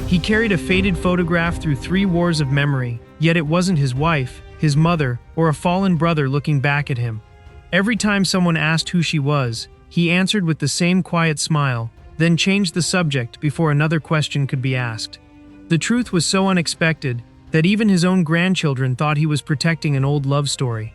He carried a faded photograph through 3 wars of memory, yet it wasn't his wife, his mother, or a fallen brother looking back at him. Every time someone asked who she was, he answered with the same quiet smile, then changed the subject before another question could be asked. The truth was so unexpected that even his own grandchildren thought he was protecting an old love story.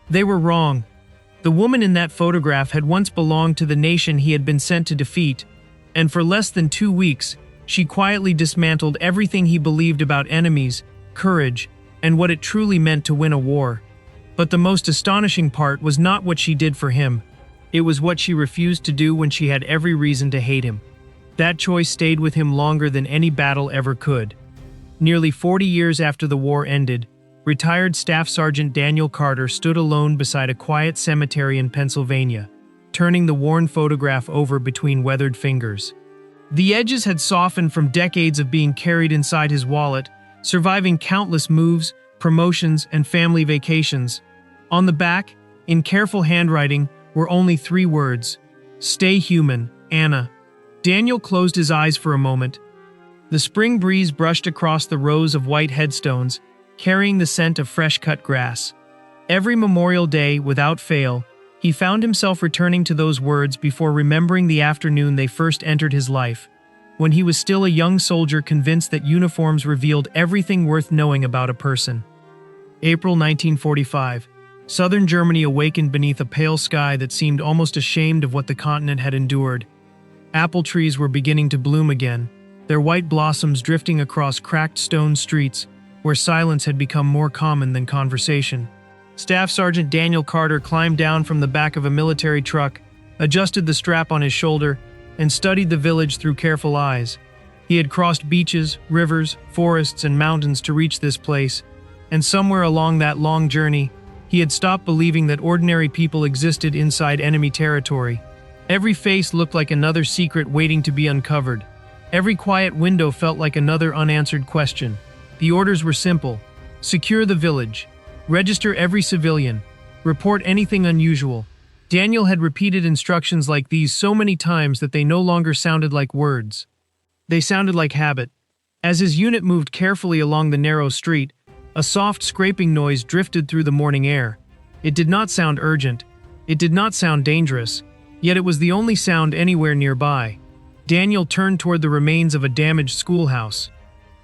They were wrong. The woman in that photograph had once belonged to the nation he had been sent to defeat, and for less than 2 weeks, she quietly dismantled everything he believed about enemies, courage, and what it truly meant to win a war. But the most astonishing part was not what she did for him. It was what she refused to do when she had every reason to hate him. That choice stayed with him longer than any battle ever could. Nearly 40 years after the war ended, retired Staff Sergeant Daniel Carter stood alone beside a quiet cemetery in Pennsylvania, turning the worn photograph over between weathered fingers. The edges had softened from decades of being carried inside his wallet, surviving countless moves, promotions, and family vacations. On the back, in careful handwriting, were only 3 words: "Stay human, Anna." Daniel closed his eyes for a moment. The spring breeze brushed across the rows of white headstones, carrying the scent of fresh-cut grass. Every Memorial Day, without fail, he found himself returning to those words before remembering the afternoon they first entered his life, when he was still a young soldier convinced that uniforms revealed everything worth knowing about a person. April 1945. Southern Germany awakened beneath a pale sky that seemed almost ashamed of what the continent had endured. Apple trees were beginning to bloom again, their white blossoms drifting across cracked stone streets where silence had become more common than conversation. Staff Sergeant Daniel Carter climbed down from the back of a military truck, adjusted the strap on his shoulder, and studied the village through careful eyes. He had crossed beaches, rivers, forests, and mountains to reach this place, and somewhere along that long journey, he had stopped believing that ordinary people existed inside enemy territory. Every face looked like another secret waiting to be uncovered. Every quiet window felt like another unanswered question. The orders were simple: secure the village, register every civilian, report anything unusual. Daniel had repeated instructions like these so many times that they no longer sounded like words. They sounded like habit. As his unit moved carefully along the narrow street, a soft scraping noise drifted through the morning air. It did not sound urgent. It did not sound dangerous, yet it was the only sound anywhere nearby. Daniel turned toward the remains of a damaged schoolhouse.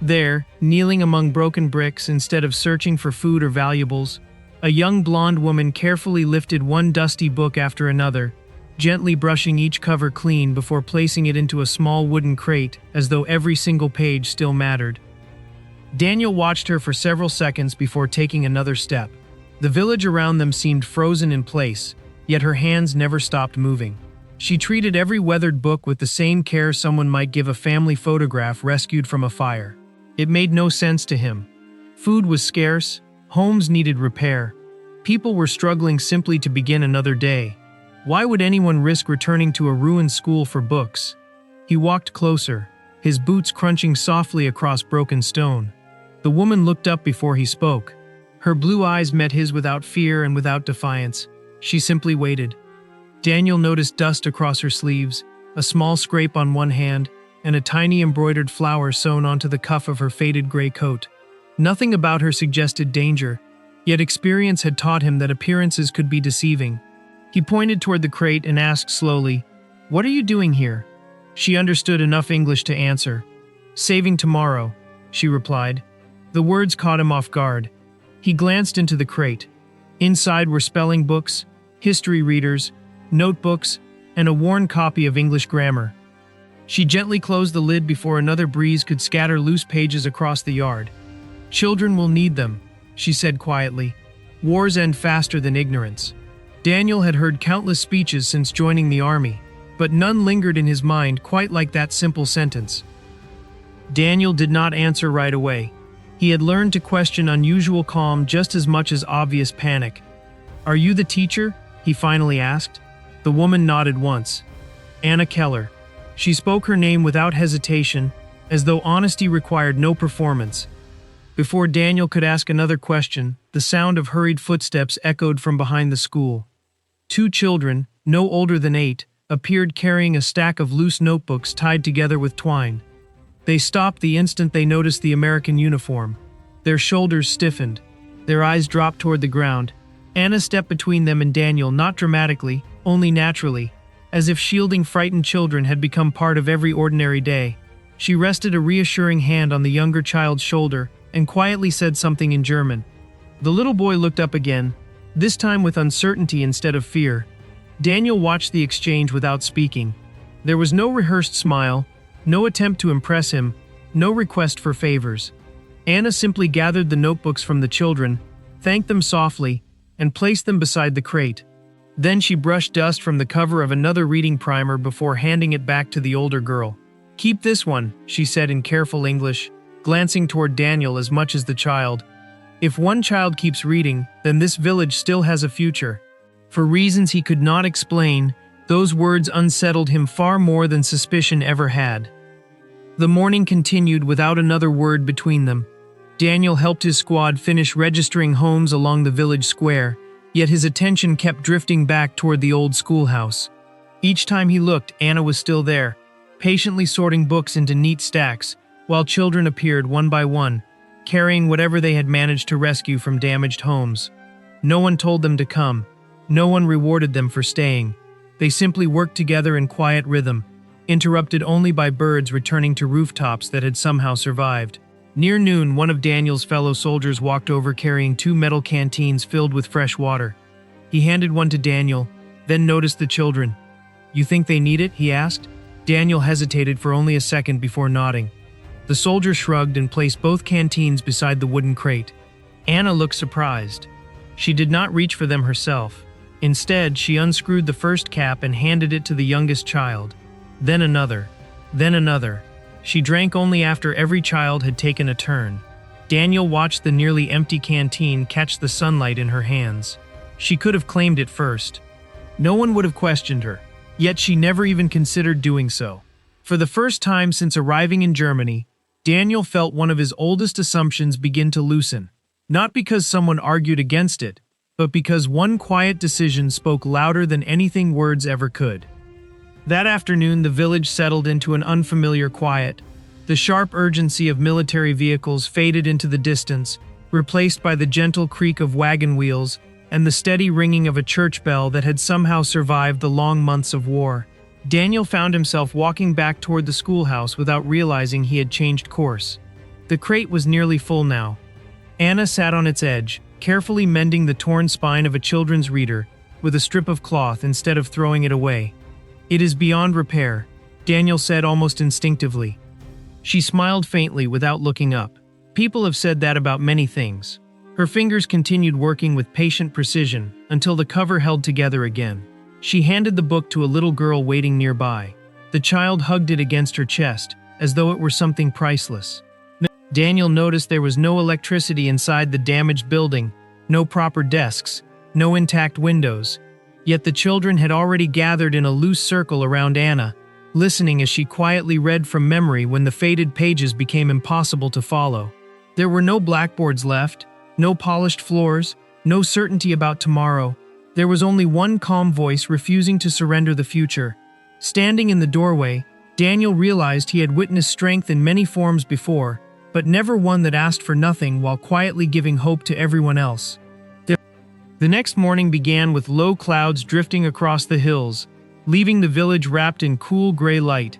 There, kneeling among broken bricks instead of searching for food or valuables, a young blonde woman carefully lifted one dusty book after another, gently brushing each cover clean before placing it into a small wooden crate as though every single page still mattered. Daniel watched her for several seconds before taking another step. The village around them seemed frozen in place, yet her hands never stopped moving. She treated every weathered book with the same care someone might give a family photograph rescued from a fire. It made no sense to him. Food was scarce, homes needed repair. People were struggling simply to begin another day. Why would anyone risk returning to a ruined school for books? He walked closer, his boots crunching softly across broken stone. The woman looked up before he spoke. Her blue eyes met his without fear and without defiance. She simply waited. Daniel noticed dust across her sleeves, a small scrape on one hand, and a tiny embroidered flower sewn onto the cuff of her faded gray coat. Nothing about her suggested danger, yet experience had taught him that appearances could be deceiving. He pointed toward the crate and asked slowly, "What are you doing here?" She understood enough English to answer. "Saving tomorrow," she replied. The words caught him off guard. He glanced into the crate. Inside were spelling books, history readers, notebooks, and a worn copy of English grammar. She gently closed the lid before another breeze could scatter loose pages across the yard. "Children will need them," she said quietly. "Wars end faster than ignorance." Daniel had heard countless speeches since joining the army, but none lingered in his mind quite like that simple sentence. Daniel did not answer right away. He had learned to question unusual calm just as much as obvious panic. "Are you the teacher?" he finally asked. The woman nodded once. "Anna Keller." She spoke her name without hesitation, as though honesty required no performance. Before Daniel could ask another question, the sound of hurried footsteps echoed from behind the school. 2 children, no older than 8, appeared carrying a stack of loose notebooks tied together with twine. They stopped the instant they noticed the American uniform. Their shoulders stiffened. Their eyes dropped toward the ground. Anna stepped between them and Daniel, not dramatically, only naturally, as if shielding frightened children had become part of every ordinary day. She rested a reassuring hand on the younger child's shoulder and quietly said something in German. The little boy looked up again, this time with uncertainty instead of fear. Daniel watched the exchange without speaking. There was no rehearsed smile, no attempt to impress him, no request for favors. Anna simply gathered the notebooks from the children, thanked them softly, and placed them beside the crate. Then she brushed dust from the cover of another reading primer before handing it back to the older girl. "Keep this one," she said in careful English, glancing toward Daniel as much as the child. "If one child keeps reading, then this village still has a future." For reasons he could not explain, those words unsettled him far more than suspicion ever had. The morning continued without another word between them. Daniel helped his squad finish registering homes along the village square, yet his attention kept drifting back toward the old schoolhouse. Each time he looked, Anna was still there, patiently sorting books into neat stacks, while children appeared one by one, carrying whatever they had managed to rescue from damaged homes. No one told them to come. No one rewarded them for staying. They simply worked together in quiet rhythm, interrupted only by birds returning to rooftops that had somehow survived. Near noon, one of Daniel's fellow soldiers walked over carrying 2 metal canteens filled with fresh water. He handed one to Daniel, then noticed the children. "You think they need it?" he asked. Daniel hesitated for only a second before nodding. The soldier shrugged and placed both canteens beside the wooden crate. Anna looked surprised. She did not reach for them herself. Instead, she unscrewed the first cap and handed it to the youngest child. Then another. Then another. She drank only after every child had taken a turn. Daniel watched the nearly empty canteen catch the sunlight in her hands. She could have claimed it first. No one would have questioned her, yet she never even considered doing so. For the first time since arriving in Germany, Daniel felt one of his oldest assumptions begin to loosen. Not because someone argued against it, but because one quiet decision spoke louder than anything words ever could. That afternoon, the village settled into an unfamiliar quiet. The sharp urgency of military vehicles faded into the distance, replaced by the gentle creak of wagon wheels and the steady ringing of a church bell that had somehow survived the long months of war. Daniel found himself walking back toward the schoolhouse without realizing he had changed course. The crate was nearly full now. Anna sat on its edge, carefully mending the torn spine of a children's reader with a strip of cloth instead of throwing it away. "It is beyond repair," Daniel said almost instinctively. She smiled faintly without looking up. People have said that about many things. Her fingers continued working with patient precision until the cover held together again. She handed the book to a little girl waiting nearby. The child hugged it against her chest, as though it were something priceless. Daniel noticed there was no electricity inside the damaged building, no proper desks, no intact windows. Yet the children had already gathered in a loose circle around Anna, listening as she quietly read from memory when the faded pages became impossible to follow. There were no blackboards left, no polished floors, no certainty about tomorrow. There was only one calm voice refusing to surrender the future. Standing in the doorway, Daniel realized he had witnessed strength in many forms before, but never one that asked for nothing while quietly giving hope to everyone else. The next morning began with low clouds drifting across the hills, leaving the village wrapped in cool gray light.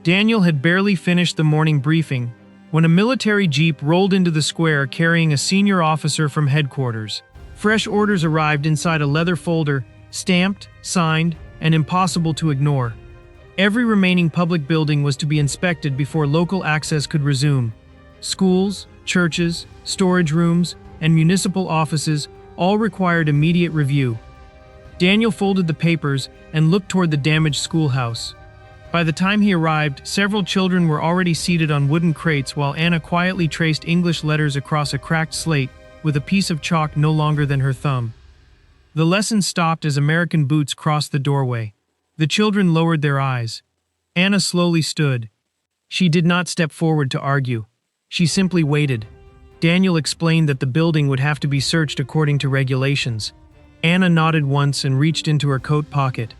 Daniel had barely finished the morning briefing when a military jeep rolled into the square carrying a senior officer from headquarters. Fresh orders arrived inside a leather folder, stamped, signed, and impossible to ignore. Every remaining public building was to be inspected before local access could resume. Schools, churches, storage rooms, and municipal offices all required immediate review. Daniel folded the papers and looked toward the damaged schoolhouse. By the time he arrived, several children were already seated on wooden crates while Anna quietly traced English letters across a cracked slate with a piece of chalk no longer than her thumb. The lesson stopped as American boots crossed the doorway. The children lowered their eyes. Anna slowly stood. She did not step forward to argue. She simply waited. Daniel explained that the building would have to be searched according to regulations. Anna nodded once and reached into her coat pocket.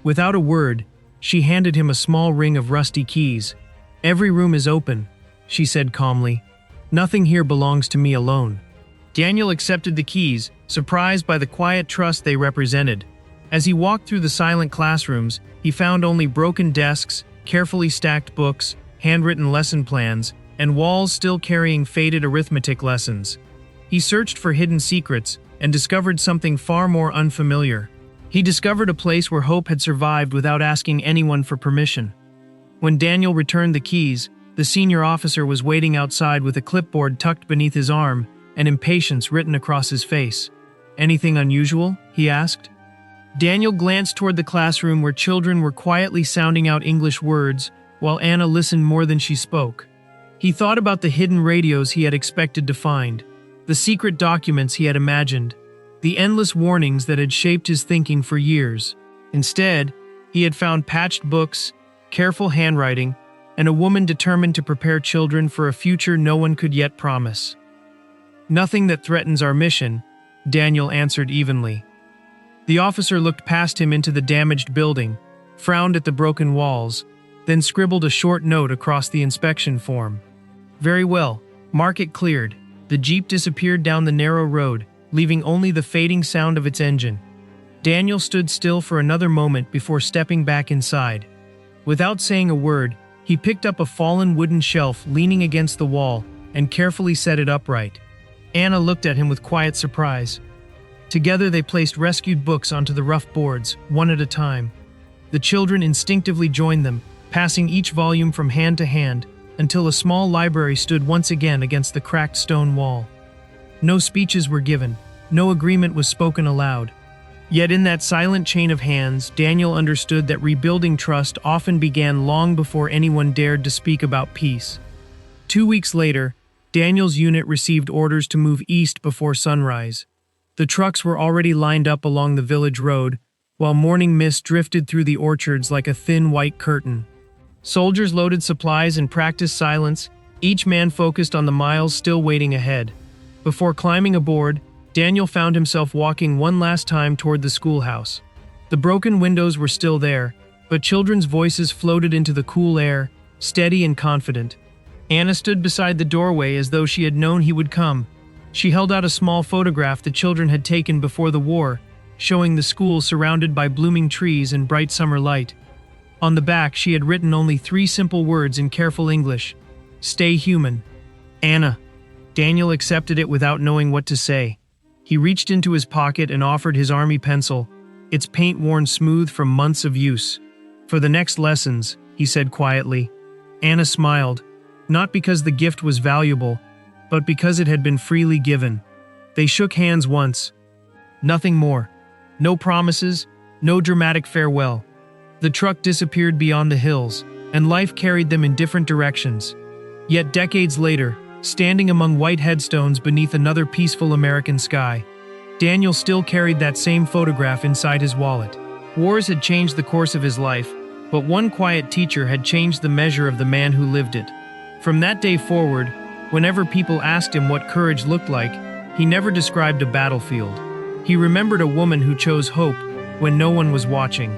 Without a word, she handed him a small ring of rusty keys. "Every room is open," she said calmly. "Nothing here belongs to me alone." Daniel accepted the keys, surprised by the quiet trust they represented. As he walked through the silent classrooms, he found only broken desks, carefully stacked books, handwritten lesson plans, and walls still carrying faded arithmetic lessons. He searched for hidden secrets and discovered something far more unfamiliar. He discovered a place where hope had survived without asking anyone for permission. When Daniel returned the keys, the senior officer was waiting outside with a clipboard tucked beneath his arm and impatience written across his face. "Anything unusual?" he asked. Daniel glanced toward the classroom where children were quietly sounding out English words, while Anna listened more than she spoke. He thought about the hidden radios he had expected to find, the secret documents he had imagined, the endless warnings that had shaped his thinking for years. Instead, he had found patched books, careful handwriting, and a woman determined to prepare children for a future no one could yet promise. "Nothing that threatens our mission," Daniel answered evenly. The officer looked past him into the damaged building, frowned at the broken walls, then scribbled a short note across the inspection form. "Very well, mark it cleared." The jeep disappeared down the narrow road, leaving only the fading sound of its engine. Daniel stood still for another moment before stepping back inside. Without saying a word, he picked up a fallen wooden shelf leaning against the wall and carefully set it upright. Anna looked at him with quiet surprise. Together they placed rescued books onto the rough boards, one at a time. The children instinctively joined them, passing each volume from hand to hand, until a small library stood once again against the cracked stone wall. No speeches were given, no agreement was spoken aloud. Yet in that silent chain of hands, Daniel understood that rebuilding trust often began long before anyone dared to speak about peace. 2 weeks later, Daniel's unit received orders to move east before sunrise. The trucks were already lined up along the village road, while morning mist drifted through the orchards like a thin white curtain. Soldiers loaded supplies and practiced silence, each man focused on the miles still waiting ahead. Before climbing aboard, Daniel found himself walking one last time toward the schoolhouse. The broken windows were still there, but children's voices floated into the cool air, steady and confident. Anna stood beside the doorway as though she had known he would come. She held out a small photograph the children had taken before the war, showing the school surrounded by blooming trees and bright summer light. On the back, she had written only 3 simple words in careful English: "Stay human." "Anna." Daniel accepted it without knowing what to say. He reached into his pocket and offered his army pencil, its paint worn smooth from months of use. "For the next lessons," he said quietly. Anna smiled, not because the gift was valuable, but because it had been freely given. They shook hands once. Nothing more. No promises, no dramatic farewell. The truck disappeared beyond the hills, and life carried them in different directions. Yet decades later, standing among white headstones beneath another peaceful American sky, Daniel still carried that same photograph inside his wallet. Wars had changed the course of his life, but one quiet teacher had changed the measure of the man who lived it. From that day forward, whenever people asked him what courage looked like, he never described a battlefield. He remembered a woman who chose hope when no one was watching.